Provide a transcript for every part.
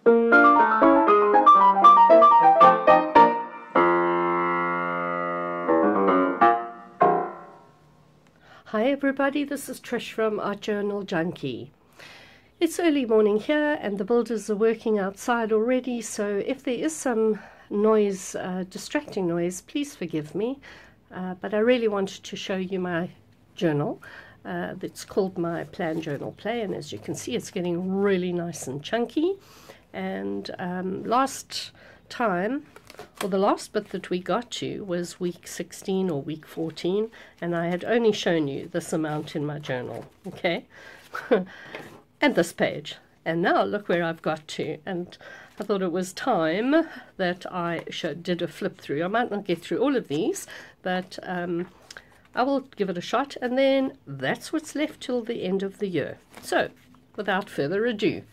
Hi everybody, this is Trish from Art Journal Junkie. It's early morning here and the builders are working outside already, so if there is some noise, distracting noise, please forgive me. But I really wanted to show you my journal. It's called my PlanJournalPlay, and as you can see it's getting really nice and chunky. And last time, well, the last bit that we got to was week 16 or week 14, and I had only shown you this amount in my journal, okay? And this page. And now look where I've got to, and I thought it was time that I did a flip through. I might not get through all of these, but I will give it a shot, and then that's what's left till the end of the year. So, without further ado,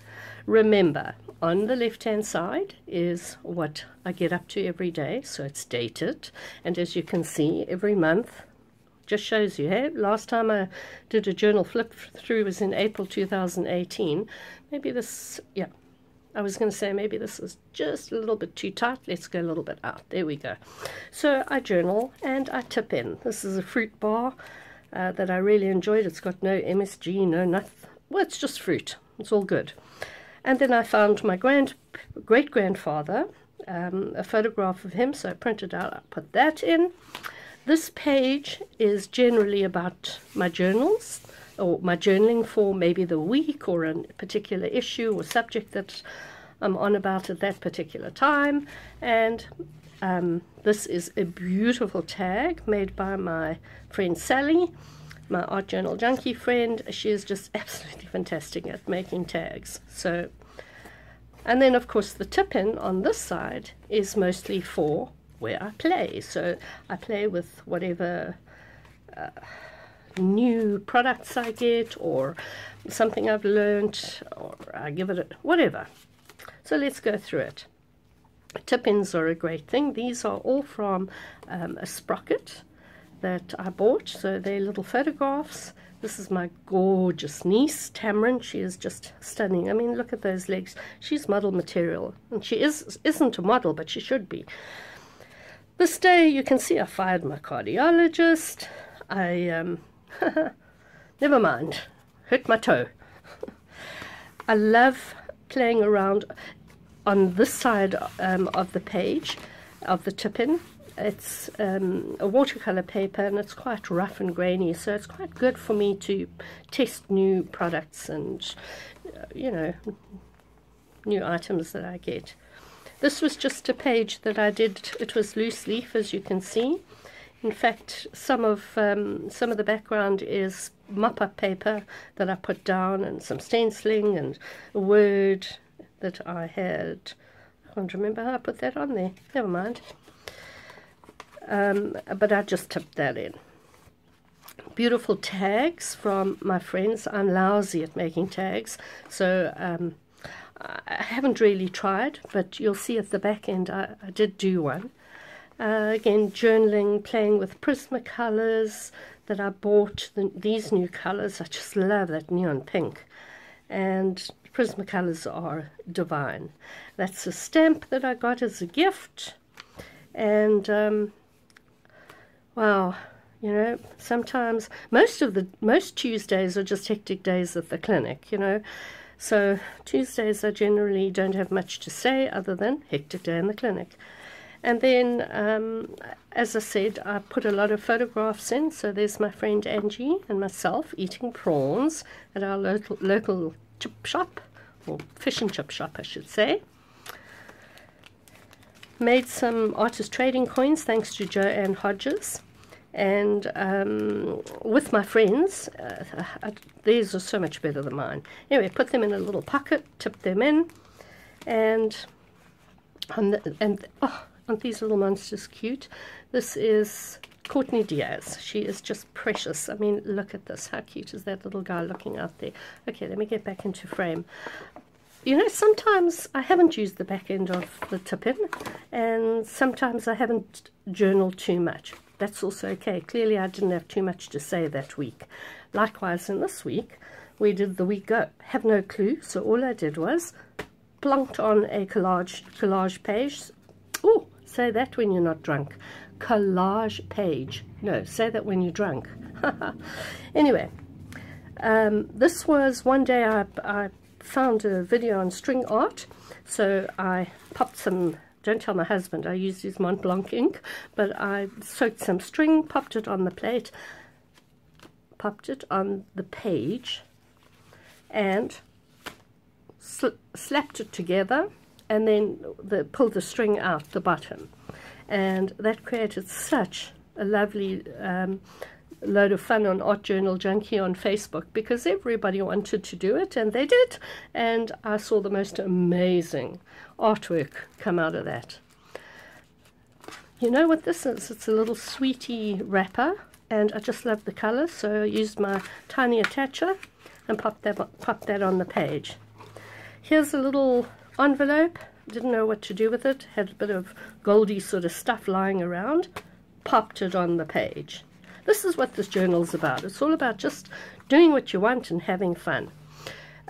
remember, on the left-hand side is what I get up to every day, so it's dated, and as you can see, every month just shows you, hey, last time I did a journal flip through was in April 2018. Maybe this, yeah, I was going to say maybe this is just a little bit too tight. Let's go a little bit out. There we go. So I journal and I tip in. This is a fruit bar that I really enjoyed. It's got no MSG, no nothing. Well, it's just fruit. It's all good. And then I found my great-grandfather, a photograph of him, so I printed out, I put that in. This page is generally about my journals, or my journaling for maybe the week or a particular issue or subject that I'm on about at that particular time. And this is a beautiful tag made by my friend Sally, my Art Journal Junkie friend. She is just absolutely fantastic at making tags. So, and then of course the tip-in on this side is mostly for where I play. So I play with whatever new products I get, or something I've learned, or I give it a, whatever. So let's go through it. Tip-ins are a great thing. These are all from a sprocket that I bought, so they're little photographs. This is my gorgeous niece, Tamron. She is just stunning. I mean, look at those legs. She's model material, and she isn't a model, but she should be. This day, you can see I fired my cardiologist. I, never mind, hurt my toe. I love playing around on this side of the page, of the tip-in. It's a watercolor paper, and it's quite rough and grainy, so it's quite good for me to test new products and, you know, new items that I get. This was just a page that I did. It was loose leaf, as you can see. In fact, some of the background is mop-up paper that I put down, and some stenciling, and a word that I had. I can't remember how I put that on there. Never mind. But I just tipped that in. Beautiful tags from my friends. I'm lousy at making tags, so I haven't really tried, but you'll see at the back end I did do one. Again, journaling, playing with Prismacolors that I bought, these new colors. I just love that neon pink, and Prismacolors are divine. That's a stamp that I got as a gift, and wow, you know, sometimes most Tuesdays are just hectic days at the clinic, you know. So Tuesdays I generally don't have much to say other than hectic day in the clinic. And then, as I said, I put a lot of photographs in. So there's my friend Angie and myself eating prawns at our local chip shop, or fish and chip shop, I should say. Made some artist trading coins thanks to Joanne Hodges. And with my friends, theirs are so much better than mine. Anyway, put them in a little pocket, tipped them in, and aren't these little monsters cute? This is Courtney Diaz. She is just precious. I mean, look at this. How cute is that little guy looking out there? Okay, let me get back into frame. You know, sometimes I haven't used the back end of the tip-in, and sometimes I haven't journaled too much. That's also okay. Clearly, I didn't have too much to say that week. Likewise, in this week, we did the week go. Have no clue, so all I did was plunked on a collage page. Oh, say that when you're not drunk. Collage page. No, say that when you're drunk. Anyway, this was one day I found a video on string art, so I popped some, don't tell my husband, I used his Mont Blanc ink, but I soaked some string, popped it on the plate, popped it on the page, and slapped it together, and then pulled the string out the bottom, and that created such a lovely load of fun on Art Journal Junkie on Facebook, because everybody wanted to do it, and they did, and I saw the most amazing artwork come out of that. You know what this is? It's a little sweetie wrapper, and I just love the colour, so I used my tiny attacher and popped that on the page. Here's a little envelope. Didn't know what to do with it, had a bit of goldy sort of stuff lying around, popped it on the page. This is what this journal's about. It's all about just doing what you want and having fun.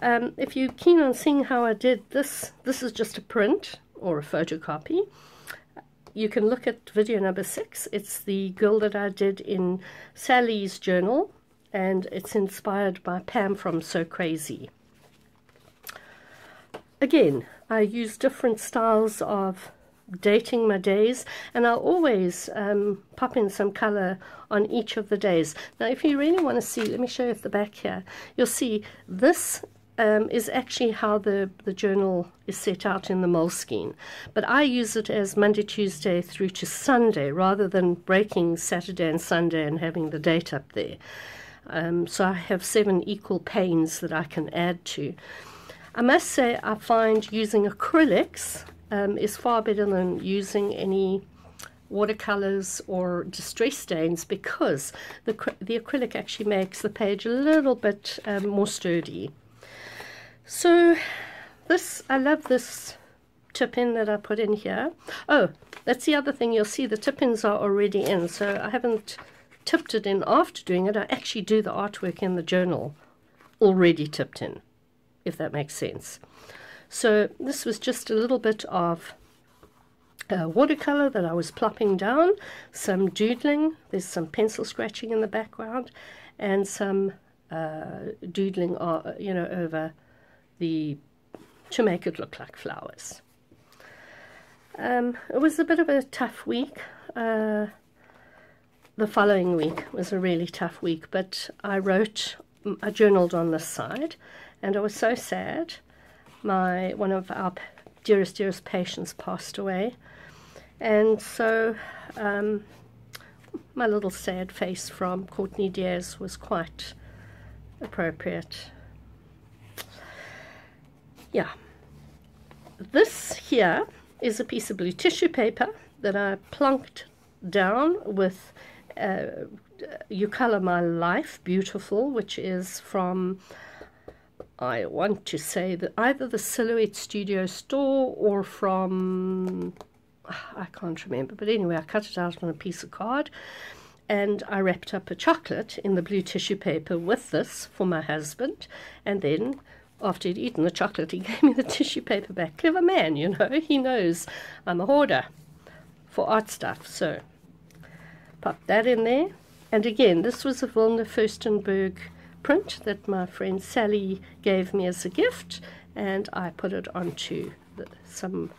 If you're keen on seeing how I did this, this is just a print or a photocopy. You can look at video number 6. It's the girl that I did in Sally's journal, and it's inspired by Pam from So Crazy. Again, I use different styles of dating my days, and I'll always pop in some color on each of the days. Now if you really want to see, let me show you at the back here, you'll see this is actually how the journal is set out in the Moleskine, but I use it as Monday, Tuesday through to Sunday, rather than breaking Saturday and Sunday and having the date up there. So I have 7 equal panes that I can add to. I must say I find using acrylics is far better than using any watercolors or distress stains, because the acrylic actually makes the page a little bit more sturdy. So this, I love this tip-in that I put in here. Oh, that's the other thing, you'll see the tip-ins are already in, so I haven't tipped it in after doing it. I actually do the artwork in the journal already tipped in, if that makes sense. So this was just a little bit of watercolor that I was plopping down, some doodling, there's some pencil scratching in the background, and some doodling, you know, over to make it look like flowers. It was a bit of a tough week. The following week was a really tough week, but I journaled on this side, and I was so sad. One of our dearest patients passed away, and so my little sad face from Courtney Diaz was quite appropriate. Yeah, this here is a piece of blue tissue paper that I plunked down with You Color My Life Beautiful, which is from, I want to say that either the Silhouette Studio store or from, I can't remember, but anyway, I cut it out on a piece of card, and I wrapped up a chocolate in the blue tissue paper with this for my husband, and then after he'd eaten the chocolate, he gave me the tissue paper back. Clever man, you know, he knows I'm a hoarder for art stuff. So pop that in there, and again, this was a Wilner Furstenberg print that my friend Sally gave me as a gift, and I put it onto some,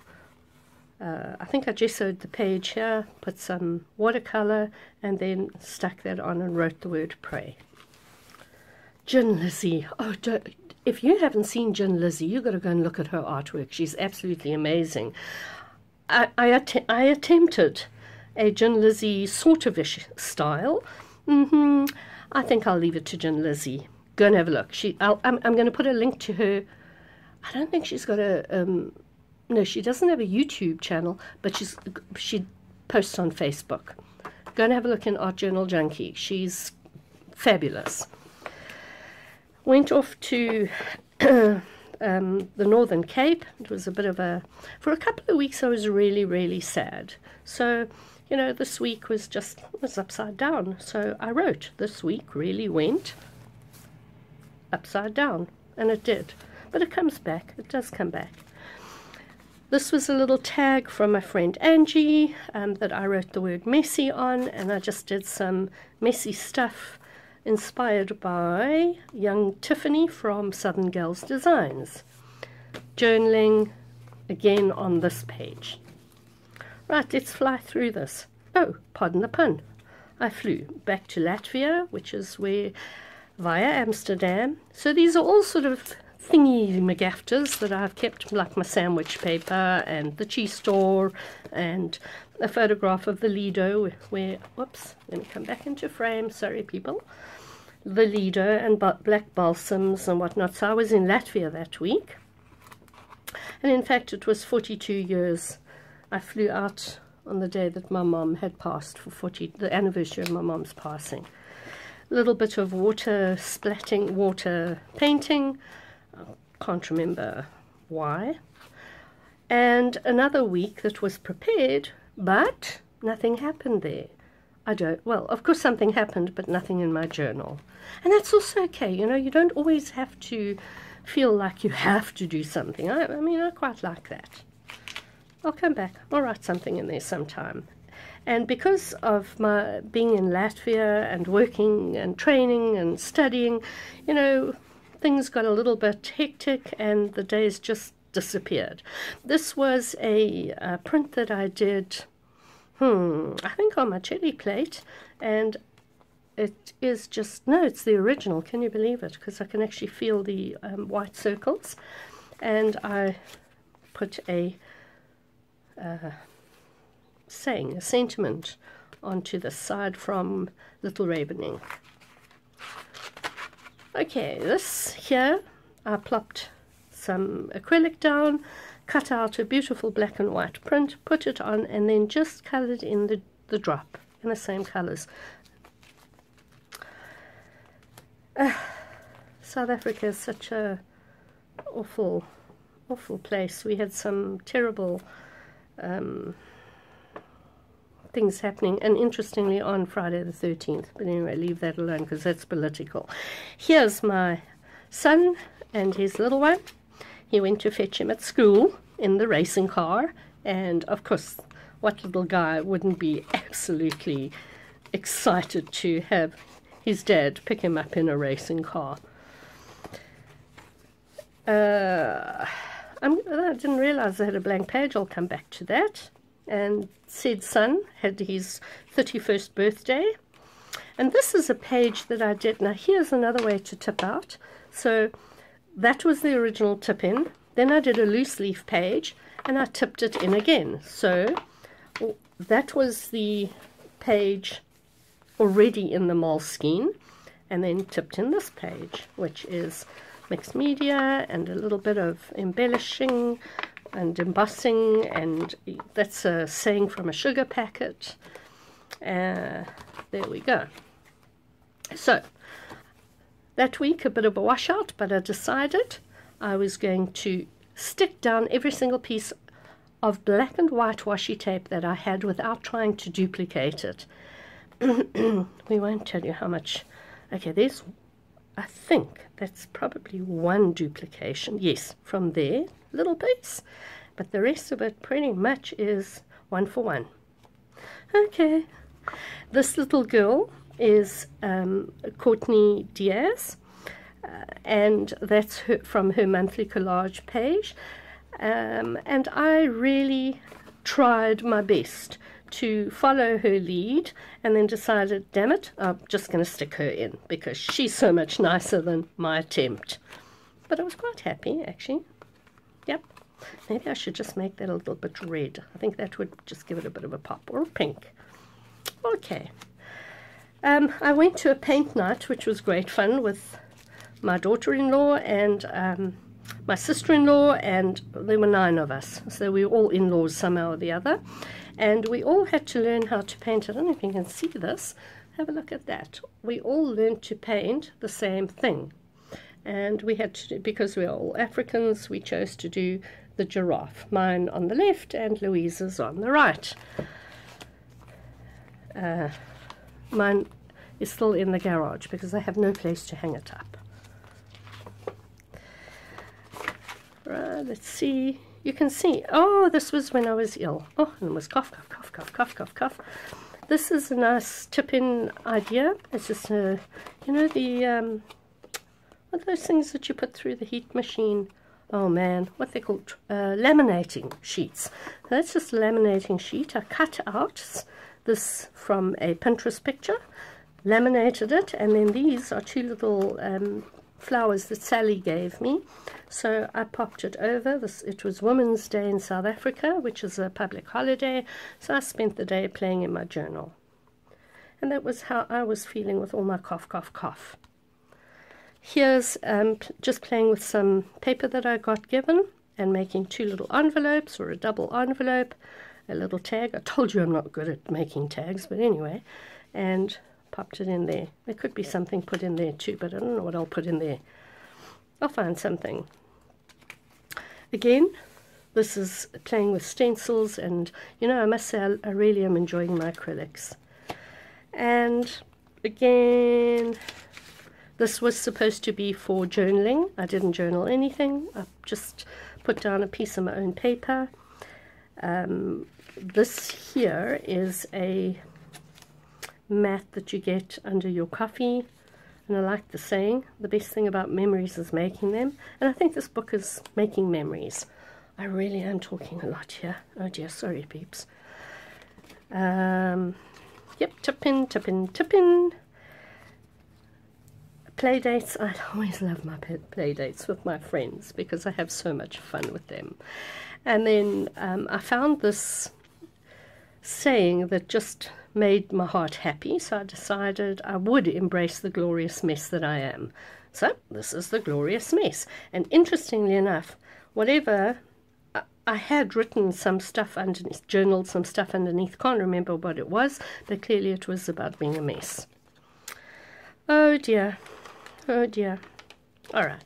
I think I gessoed the page here, put some watercolor, and then stuck that on and wrote the word pray. Lizzy, oh, if you haven't seen Lizzy, you've got to go and look at her artwork. She's absolutely amazing. I attempted a Lizzy sort of ish style. I think I'll leave it to Lizzy. Go and have a look. I'm going to put a link to her. I don't think she's got a, no, she doesn't have a YouTube channel, but she posts on Facebook. Go and have a look in Art Journal Junkie. She's fabulous. Went off to the Northern Cape. It was a bit of for a couple of weeks I was really, really sad. So, you know, this week was upside down. So I wrote, this week really went upside down. And it did. But it comes back. It does come back. This was a little tag from my friend Angie that I wrote the word messy on, and I just did some messy stuff inspired by young Tiffany from Southern Girls Designs. Journaling again on this page. Right, let's fly through this. Oh, pardon the pun. I flew back to Latvia, which is where, via Amsterdam. So these are all sort of thingy McGafters that I've kept, like my sandwich paper and the cheese store and a photograph of the Lido where, whoops, let me come back into frame, sorry people, the Lido and black balsams and whatnot. So I was in Latvia that week, and in fact it was 42 years. I flew out on the day that my mom had passed, for the anniversary of my mom's passing. A little bit of water splatting, water painting, can't remember why, and another week that was prepared, but nothing happened there. Well, of course something happened, but nothing in my journal. And that's also okay, you know, you don't always have to feel like you have to do something. I mean, I quite like that. I'll come back, I'll write something in there sometime. And because of my being in Latvia and working and training and studying, you know, things got a little bit hectic and the days just disappeared. This was a print that I did, I think on my chili plate, and it is just, no, it's the original, can you believe it? Because I can actually feel the white circles, and I put a saying, a sentiment onto the side from Little Raven ink. Okay, this here, I plopped some acrylic down, cut out a beautiful black and white print, put it on, and then just coloured in the drop in the same colours. South Africa is such a awful place. We had some terrible things happening, and interestingly on Friday the 13th, but anyway, leave that alone because that's political. Here's my son and his little one. He went to fetch him at school in the racing car, and of course what little guy wouldn't be absolutely excited to have his dad pick him up in a racing car. I didn't realize I had a blank page. I'll come back to that. And said son had his 31st birthday, and this is a page that I did. Now here's another way to tip out. So that was the original tip in, then I did a loose leaf page and I tipped it in again. So that was the page already in the Moleskine, and then tipped in this page, which is mixed media and a little bit of embellishing and embossing, and that's a saying from a sugar packet. There we go. So that week a bit of a washout, but I decided I was going to stick down every single piece of black and white washi tape that I had without trying to duplicate it. We won't tell you how much. Okay, there's, I think that's probably one duplication, yes, from there, little piece, but the rest of it pretty much is one for one. Okay, this little girl is Courtney Diaz, and that's from her monthly collage page, and I really tried my best to follow her lead, and then decided, damn it, I'm just going to stick her in because she's so much nicer than my attempt. But I was quite happy, actually. Yep. Maybe I should just make that a little bit red. I think that would just give it a bit of a pop, or pink. Okay. I went to a paint night, which was great fun, with my daughter-in-law and my sister-in-law, and there were 9 of us. So we were all in-laws somehow or the other. And we all had to learn how to paint. I don't know if you can see this. Have a look at that. We all learned to paint the same thing. And we had to, because we are all Africans, we chose to do the giraffe. Mine on the left and Louisa's on the right. Mine is still in the garage because I have no place to hang it up. Right, let's see. you can see, oh, this was when I was ill. Oh, and it was cough, cough, cough, cough, cough, cough, cough. This is a nice tip-in idea. It's just a, you know, the, what are those things that you put through the heat machine? Oh man, what they're called, laminating sheets. That's just a laminating sheet. I cut out this from a Pinterest picture, laminated it, and then these are two little flowers that Sally gave me. So I popped it over. It was Women's Day in South Africa, which is a public holiday, so I spent the day playing in my journal. And that was how I was feeling with all my cough, cough, cough. Here's just playing with some paper that I got given and making two little envelopes, or a double envelope, a little tag. I told you I'm not good at making tags, but anyway, and popped it in there. There could be something put in there too, but I don't know what I'll put in there. I'll find something. Again, this is playing with stencils, and you know, I must say I really am enjoying my acrylics. And again, this was supposed to be for journaling. I didn't journal anything. I just put down a piece of my own paper. This here is a mat that you get under your coffee, and I like the saying, the best thing about memories is making them, and I think this book is making memories. I really am talking a lot here. Oh dear, sorry peeps. Yep, tip in, tip in, tip in. Play dates. I always love my play dates with my friends because I have so much fun with them. And then I found this saying that just made my heart happy, so I decided I would embrace the glorious mess that I am. So this is the glorious mess. And interestingly enough, whatever I had written some stuff underneath, journaled some stuff underneath, can't remember what it was, but clearly it was about being a mess. Oh dear, oh dear. All right,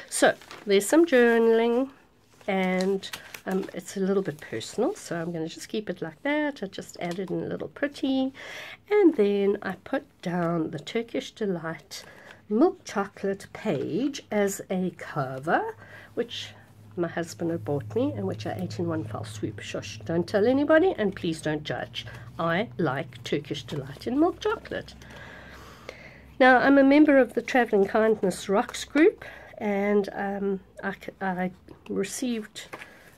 so there's some journaling, and it's a little bit personal, so I'm going to just keep it like that. I just added in a little pretty, and then I put down the Turkish Delight milk chocolate page as a cover, which my husband had bought me and which I ate in one fell swoop. Shush, don't tell anybody, and please don't judge. I like Turkish Delight in milk chocolate. Now, I'm a member of the Travelling Kindness Rocks group, and I received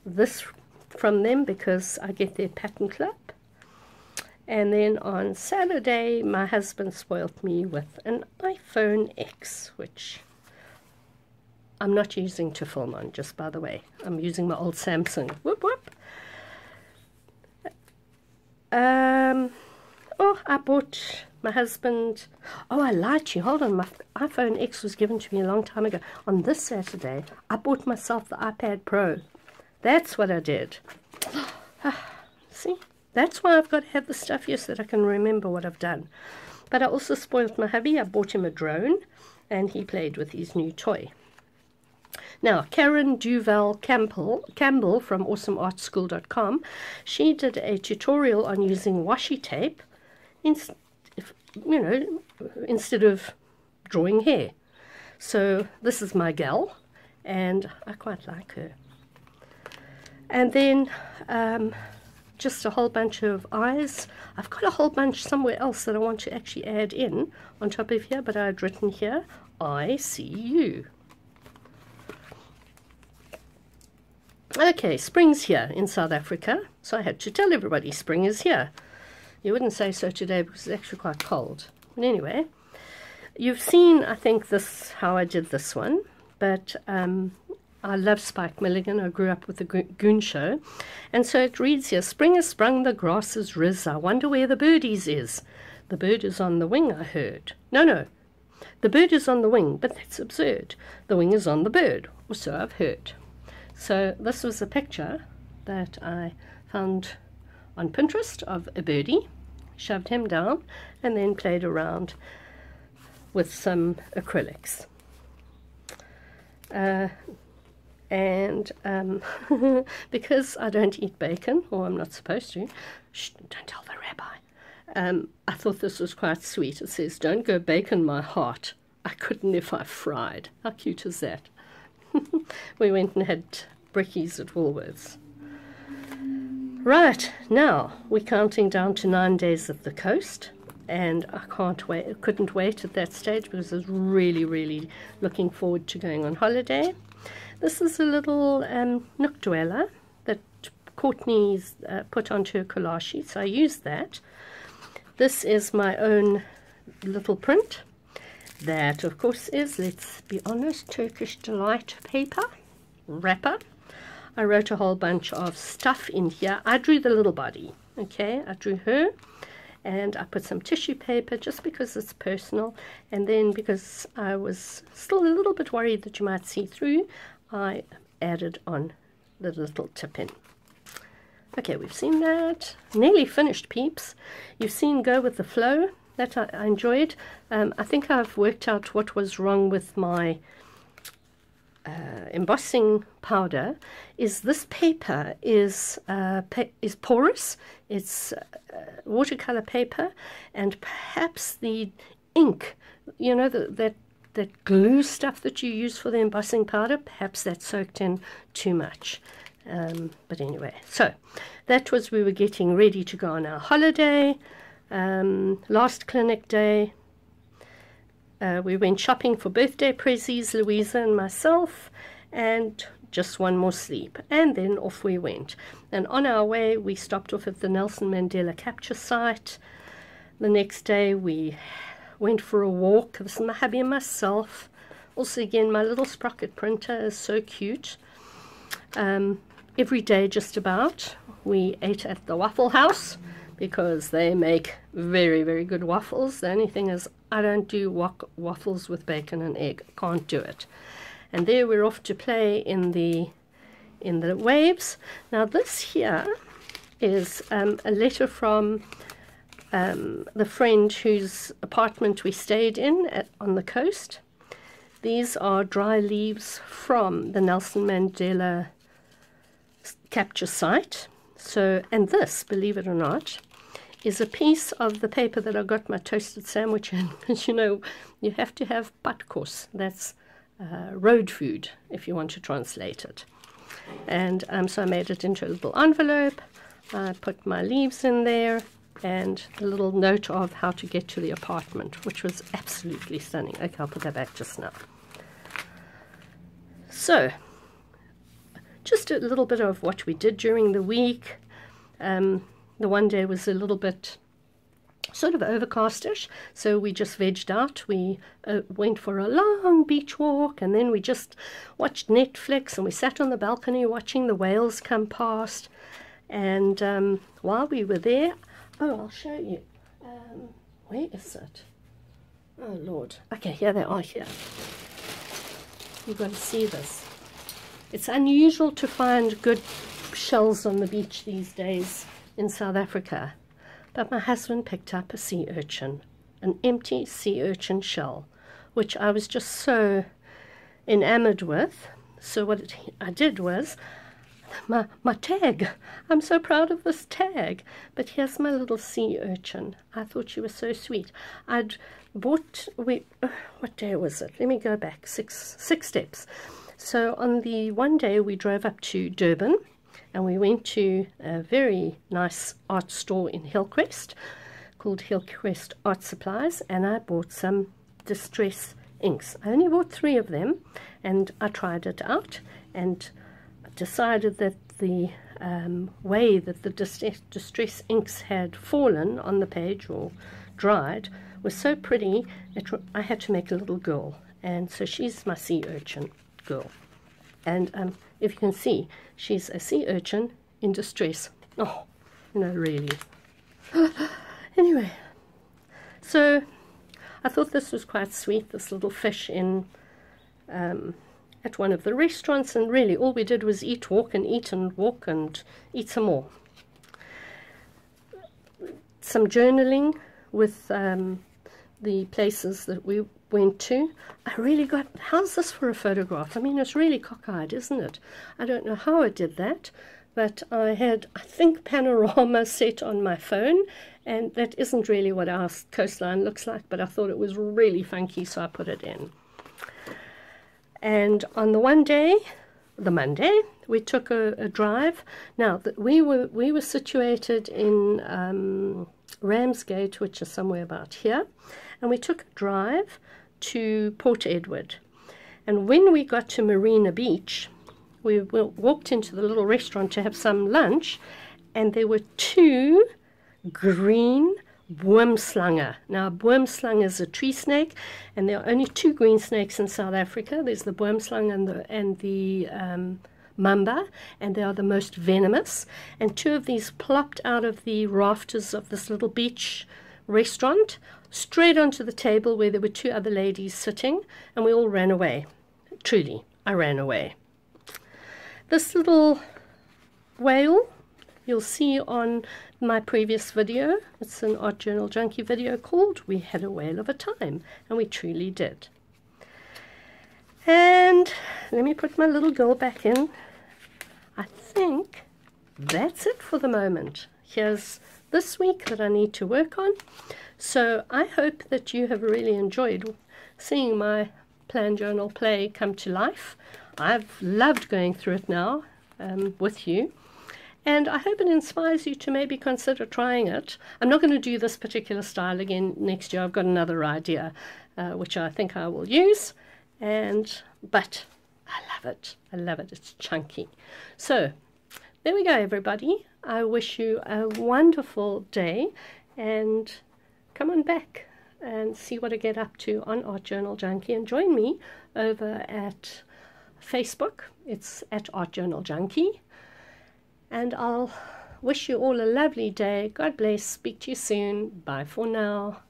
this from them because I get their pattern club. And then on Saturday, my husband spoilt me with an iPhone X, which I'm not using to film on, just by the way. I'm using my old Samsung. Whoop, whoop. Oh, I bought my husband... Oh, I lied to you. Hold on. My iPhone X was given to me a long time ago. On this Saturday, I bought myself the iPad Pro. That's what I did. See? That's why I've got to have the stuff here so that I can remember what I've done. But I also spoiled my hubby. I bought him a drone, and he played with his new toy. Now, Karen Duval Campbell from awesomeartschool.com, she did a tutorial on using washi tape, instead of drawing hair. So this is my gal, and I quite like her. And then just a whole bunch of eyes. I've got a whole bunch somewhere else that I want to actually add in on top of here, but I had written here, I see you. Okay, spring's here in South Africa, so I had to tell everybody spring is here. You wouldn't say so today because it's actually quite cold. But anyway, you've seen, I think, this how I did this one, but I love Spike Milligan. I grew up with the Goon Show. And so it reads here, spring has sprung, the grass is riz. I wonder where the birdies is. The bird is on the wing, I heard. No. The bird is on the wing, but that's absurd. The wing is on the bird, or so I've heard. So this was a picture that I found on Pinterest of a birdie, shoved him down, and then played around with some acrylics. Because I don't eat bacon, or I'm not supposed to, don't tell the rabbi, I thought this was quite sweet. It says, don't go bacon my heart. I couldn't if I fried. How cute is that? We went and had brickies at Woolworths. Right, now we're counting down to 9 days at the coast, and I couldn't wait at that stage because I was really, really looking forward to going on holiday. This is a little nook dweller that Courtney's put onto a collage sheet, so I used that. This is my own little print. That, of course, is, let's be honest, Turkish Delight paper wrapper. I wrote a whole bunch of stuff in here. I drew the little body, okay? I drew her, and I put some tissue paper just because it's personal, and then because I was still a little bit worried that you might see through, I added on the little tip-in. Okay, we've seen that. Nearly finished, peeps. You've seen Go With The Flow. That I enjoyed. I think I've worked out what was wrong with my embossing powder. Is this paper is porous. It's watercolor paper, and perhaps the ink, you know, that glue stuff that you use for the embossing powder, perhaps that soaked in too much. But anyway, so that was, we were getting ready to go on our holiday. Last clinic day, we went shopping for birthday prezzies, Louisa and myself, and just one more sleep, and then off we went. And on our way we stopped off at the Nelson Mandela capture site. The next day we went for a walk. This is my hubby and myself. Also, again, my little sprocket printer is so cute. Every day just about we ate at the Waffle House, because they make very, very good waffles. The only thing is I don't do waffles with bacon and egg. I can't do it. And there we're off to play in the waves. Now this here is a letter from the friend whose apartment we stayed in on the coast. These are dry leaves from the Nelson Mandela capture site. So, and this, believe it or not, is a piece of the paper that I got my toasted sandwich in, because you know you have to have patkos. That's road food if you want to translate it. And so I made it into a little envelope. I put my leaves in there and a little note of how to get to the apartment, which was absolutely stunning. Okay, I'll put that back just now. So just a little bit of what we did during the week. The one day was a little bit sort of overcastish, so we just vegged out. We went for a long beach walk, and then we just watched Netflix, and we sat on the balcony watching the whales come past. And while we were there, oh, I'll show you. Where is it? Oh, Lord. Okay, here they are here. You've got to see this. It's unusual to find good shells on the beach these days in South Africa, but my husband picked up a sea urchin, an empty sea urchin shell, which I was just so enamored with. So what I did was, my tag, I'm so proud of this tag, but here's my little sea urchin. I thought she was so sweet. I'd bought, what day was it? Let me go back, six steps. So on the one day we drove up to Durban, and we went to a very nice art store in Hillcrest called Hillcrest Art Supplies, and I bought some distress inks. I only bought 3 of them, and I tried it out and decided that the way that the distress inks had fallen on the page or dried was so pretty that I had to make a little girl, and so she's my sea urchin girl. And if you can see, she's a sea urchin in distress. Oh, you know, really. Anyway, so I thought this was quite sweet, this little fish in at one of the restaurants, and really all we did was eat, walk, and eat, and walk, and eat some more. Some journaling with the places that we went to. I really got, how's this for a photograph? I mean, it's really cockeyed, isn't it? I don't know how I did that, but I had, I think, panorama set on my phone, and that isn't really what our coastline looks like, but I thought it was really funky, so I put it in. And on the one day, the Monday, we took a drive. Now, we were situated in Ramsgate, which is somewhere about here, and we took a drive to Port Edward. And when we got to Marina Beach, we walked into the little restaurant to have some lunch, and there were 2 green boomslange. Now, a boomslange is a tree snake, and there are only 2 green snakes in South Africa. There's the boomslange and the mamba, and they are the most venomous. And 2 of these plopped out of the rafters of this little beach restaurant straight onto the table where there were 2 other ladies sitting, and we all ran away. Truly, I ran away. This little whale you'll see on my previous video. It's an Art Journal Junkie video called We Had a Whale of a Time, and we truly did. And let me put my little girl back in. I think that's it for the moment. Here's this week that I need to work on. So I hope that you have really enjoyed seeing my Plan Journal Play come to life. I've loved going through it now with you. And I hope it inspires you to maybe consider trying it. I'm not going to do this particular style again next year. I've got another idea, which I think I will use. But I love it. I love it. It's chunky. So there we go, everybody. I wish you a wonderful day. And come on back and see what I get up to on Art Journal Junkie. And join me over at Facebook. It's at Art Journal Junkie. And I'll wish you all a lovely day. God bless. Speak to you soon. Bye for now.